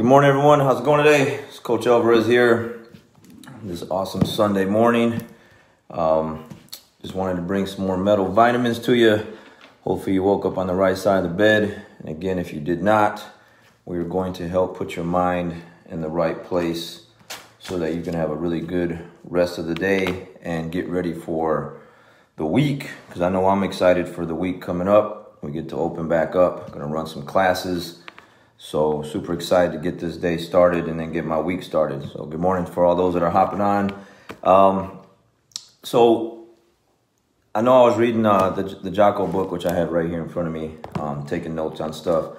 Good morning, everyone. How's it going today? It's Coach Alvarez here. This awesome Sunday morning. Just wanted to bring some more metal vitamins to you. Hopefully you woke up on the right side of the bed. And again, if you did not, we're going to help put your mind in the right place so that you can have a really good rest of the day and get ready for the week. Because I know I'm excited for the week coming up. We get to open back up. I'm going to run some classes. So super excited to get this day started and then get my week started. So good morning for all those that are hopping on. So I know I was reading the Jocko book, which I have right here in front of me, taking notes on stuff.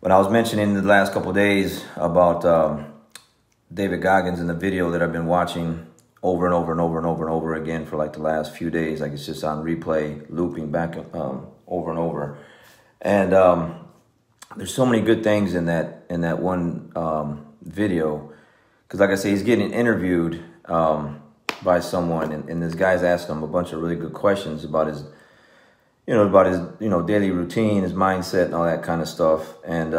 When I was mentioning the last couple of days about David Goggins in the video that I've been watching over and over and over and over and over again for like the last few days, like it's just on replay, looping back over and over. And there's so many good things in that one video, because like I say, he's getting interviewed by someone, and this guy's asking him a bunch of really good questions about his daily routine, his mindset, and all that kind of stuff. And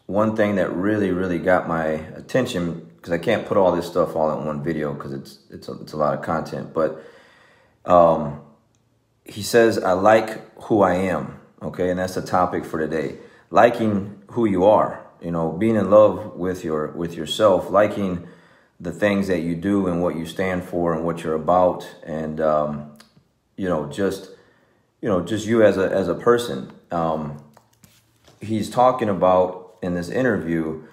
one thing that really got my attention, because I can't put all this stuff all in one video because it's a lot of content, but he says, "I like who I am." Okay, and that's the topic for today. Liking who you are, being in love with yourself, liking the things that you do and what you stand for and what you're about, and just you as a person. He's talking about in this interview,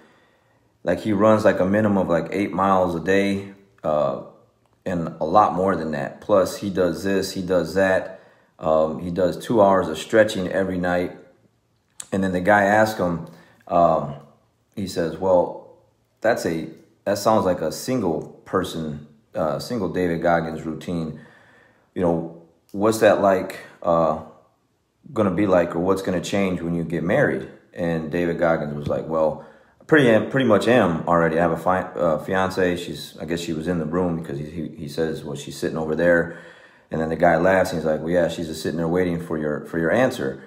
like he runs like a minimum of like 8 miles a day, and a lot more than that. Plus he does this, he does that. He does 2 hours of stretching every night. And then the guy asked him, he says, "Well, that sounds like a single David Goggins routine. What's that like, going to be like, or what's going to change when you get married?" And David Goggins was like, "Well, pretty much am already. I have a fiance. I guess she was in the room, because he says, well, she's sitting over there." And then the guy laughs and he's like, "Well, yeah, she's just sitting there waiting for your answer."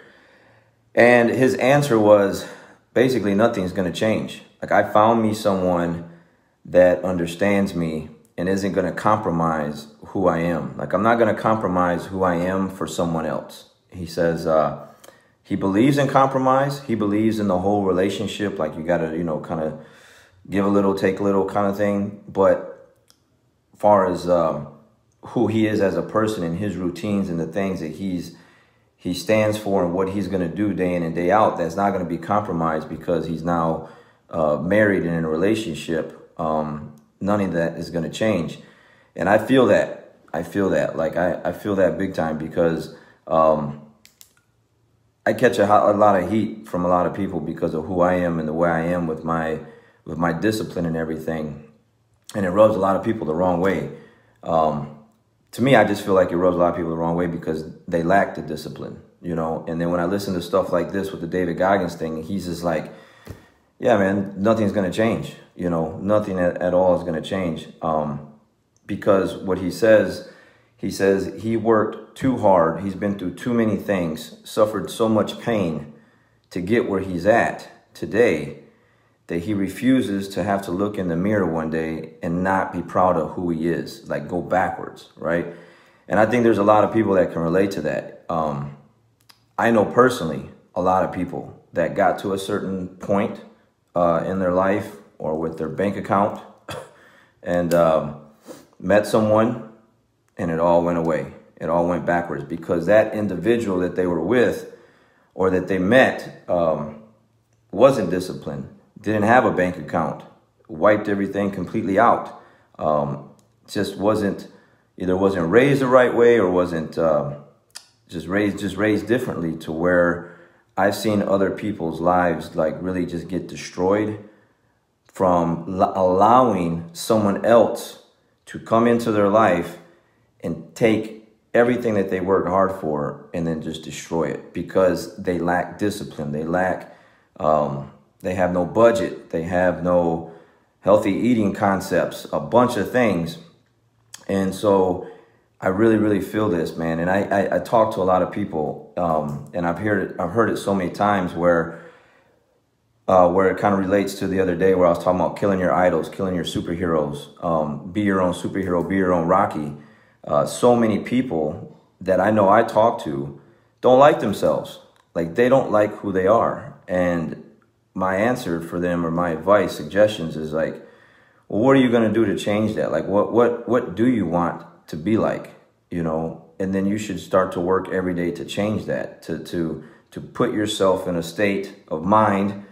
And his answer was basically, nothing's going to change. Like, I found me someone that understands me and isn't going to compromise who I am. Like, I'm not going to compromise who I am for someone else. He says he believes in compromise. He believes in the whole relationship. Like, you got to, kind of give a little, take a little kind of thing. But as far as who he is as a person and his routines and the things that he stands for and what he's going to do day in and day out, that's not going to be compromised because he's now married and in a relationship. None of that is going to change. And I feel that. Like, I feel that big time, because I catch a lot of heat from a lot of people because of who I am and the way I am with my discipline and everything. And it rubs a lot of people the wrong way. To me, I just feel like it rubs a lot of people the wrong way because they lack the discipline, And then when I listen to stuff like this with the David Goggins thing, he's just like, yeah, man, nothing's going to change. Nothing at all is going to change. Because what he says he worked too hard. He's been through too many things, suffered so much pain to get where he's at today, that he refuses to have to look in the mirror one day and not be proud of who he is, like go backwards, right? And I think there's a lot of people that can relate to that. I know personally a lot of people that got to a certain point in their life or with their bank account and met someone, and it all went away. It all went backwards because that individual that they were with or that they met wasn't disciplined. Didn't have a bank account, wiped everything completely out. Just wasn't raised the right way, or wasn't just raised differently, to where I've seen other people's lives like really just get destroyed from allowing someone else to come into their life and take everything that they worked hard for and then just destroy it because they lack discipline. They have no budget. They have no healthy eating concepts, a bunch of things. And so I really feel this, man. And I talk to a lot of people, and I've heard it so many times where where it kind of relates to the other day where I was talking about killing your idols, killing your superheroes, be your own superhero, be your own Rocky. So many people that I know I talk to don't like themselves. Like, they don't like who they are. And my answer for them, or my advice, suggestions, is like, well, what are you going to do to change that? Like, what do you want to be like, you know? And then you should start to work every day to change that, to put yourself in a state of mind,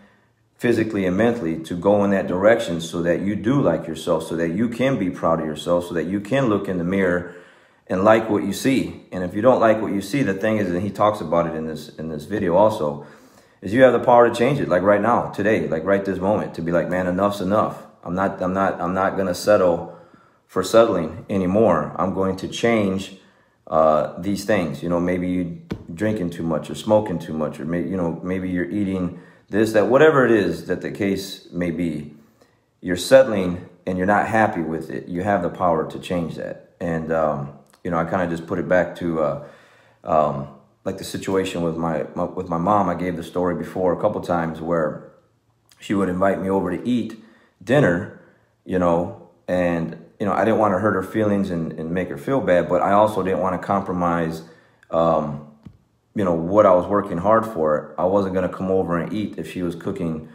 physically and mentally, to go in that direction so that you do like yourself, so that you can be proud of yourself, so that you can look in the mirror and like what you see. And if you don't like what you see, the thing is, and he talks about it in this video also, is you have the power to change it. Like right now, today, like right this moment, to be like, man, enough's enough. I'm not going to settle for settling anymore. I'm going to change these things. You know, maybe you drinking too much or smoking too much, or maybe, you know, maybe you're eating this, that, whatever it is that the case may be. You're settling and you're not happy with it. You have the power to change that. And you know, I kind of just put it back to like the situation with my mom. I gave the story before a couple times where she would invite me over to eat dinner, you know, and, you know, I didn't want to hurt her feelings and make her feel bad, but I also didn't want to compromise, you know, what I was working hard for. I wasn't going to come over and eat if she was cooking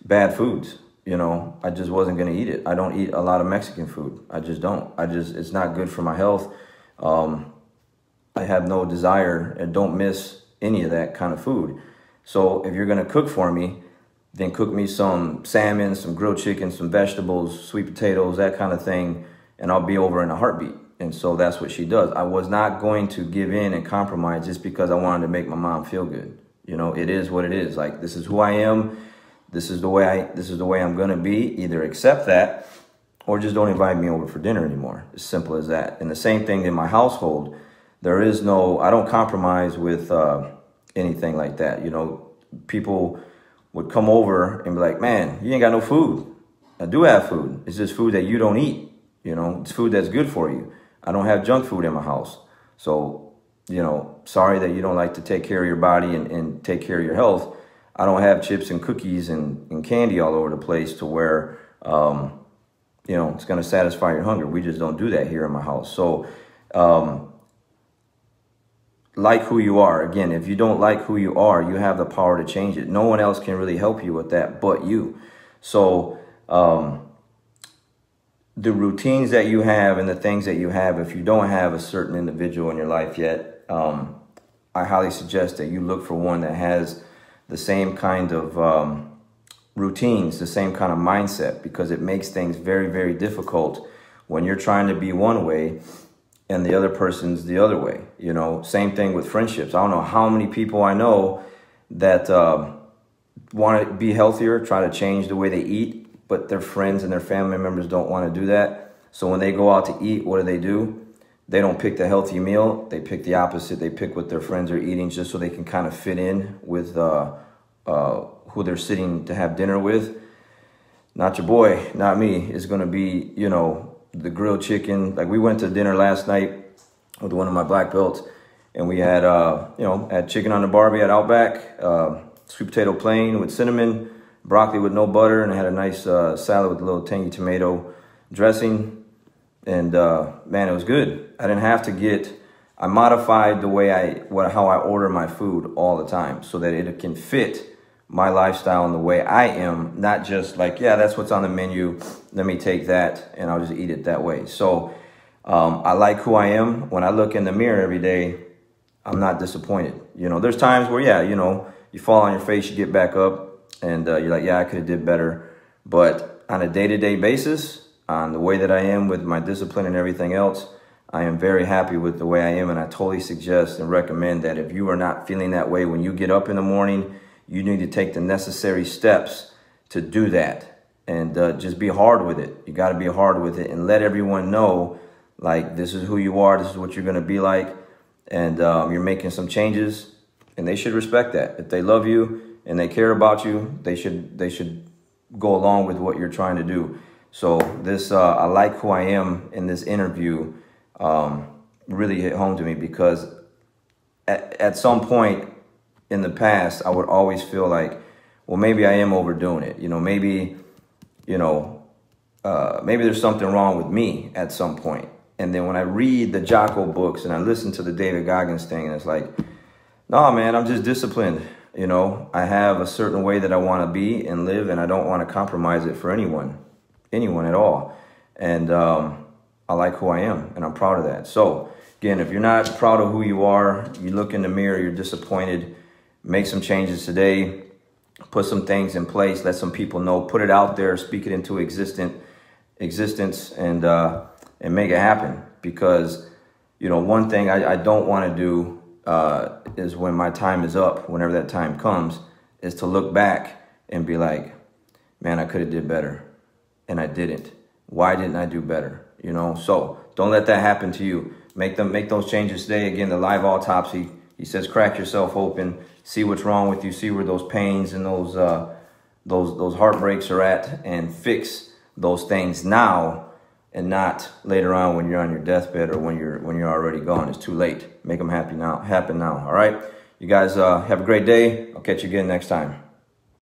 bad foods. You know, I just wasn't going to eat it. I don't eat a lot of Mexican food. I just don't. It's not good for my health. I have no desire and don't miss any of that kind of food. So if you're going to cook for me, then cook me some salmon, some grilled chicken, some vegetables, sweet potatoes, that kind of thing, and I'll be over in a heartbeat. And so that's what she does. I was not going to give in and compromise just because I wanted to make my mom feel good. You know, it is what it is. Like, this is who I am. This is the way I'm going to be. Either accept that or just don't invite me over for dinner anymore. As simple as that. And the same thing in my household. There is no, I don't compromise with anything like that. You know, people would come over and be like, man, you ain't got no food. I do have food. It's just food that you don't eat. You know, it's food that's good for you. I don't have junk food in my house. So, you know, sorry that you don't like to take care of your body and take care of your health. I don't have chips and cookies and candy all over the place to where, you know, it's going to satisfy your hunger. We just don't do that here in my house. So, like who you are. Again, if you don't like who you are, you have the power to change it. No one else can really help you with that but you. So, the routines that you have and the things that you have, if you don't have a certain individual in your life yet, I highly suggest that you look for one that has the same kind of routines, the same kind of mindset, because it makes things very, very difficult when you're trying to be one way and the other person's the other way. You know, same thing with friendships. I don't know how many people I know that want to be healthier, try to change the way they eat, but their friends and their family members don't want to do that. So when they go out to eat, what do? They don't pick the healthy meal. They pick the opposite. They pick what their friends are eating just so they can kind of fit in with who they're sitting to have dinner with. Not your boy, not me. It's going to be, you know, the grilled chicken. Like, we went to dinner last night with one of my black belts, and we had, you know, had chicken on the Barbie at Outback, sweet potato plain with cinnamon, broccoli with no butter, and I had a nice salad with a little tangy tomato dressing. And man, it was good. I didn't have to I modified the way how I order my food all the time so that it can fit my lifestyle and the way I am, not just like, yeah, that's what's on the menu, let me take that and I'll just eat it that way. So I like who I am. When I look in the mirror every day, I'm not disappointed. You know, there's times where, yeah, you know, you fall on your face, you get back up, and you're like, yeah, I could have did better. But on a day-to-day basis, on the way that I am with my discipline and everything else, I am very happy with the way I am. And I totally suggest and recommend that if you are not feeling that way when you get up in the morning, you need to take the necessary steps to do that. And just be hard with it. You got to be hard with it and let everyone know, like, this is who you are. This is what you're going to be like. And you're making some changes, and they should respect that. If they love you and they care about you, they should go along with what you're trying to do. So this, I like who I am in this interview, really hit home to me, because at some point in the past, I would always feel like, well, maybe I am overdoing it. Maybe there's something wrong with me at some point. And then when I read the Jocko books and I listen to the David Goggins thing, and it's like, no, man, I'm just disciplined. I have a certain way that I want to be and live, and I don't want to compromise it for anyone at all. And I like who I am, and I'm proud of that. So again, if you're not proud of who you are, you look in the mirror, you're disappointed, make some changes today, put some things in place, let some people know, put it out there, speak it into existence, and make it happen. Because, one thing I don't want to do is when my time is up, whenever that time comes, is to look back and be like, man, I could have did better, and I didn't. Why didn't I do better? So don't let that happen to you. Make those changes today. Again, the live autopsy, he says, crack yourself open, see what's wrong with you, see where those pains and those heartbreaks are at, and fix those things now and not later on when you're on your deathbed or when you're already gone. It's too late. Make them happen now. All right. You guys have a great day. I'll catch you again next time.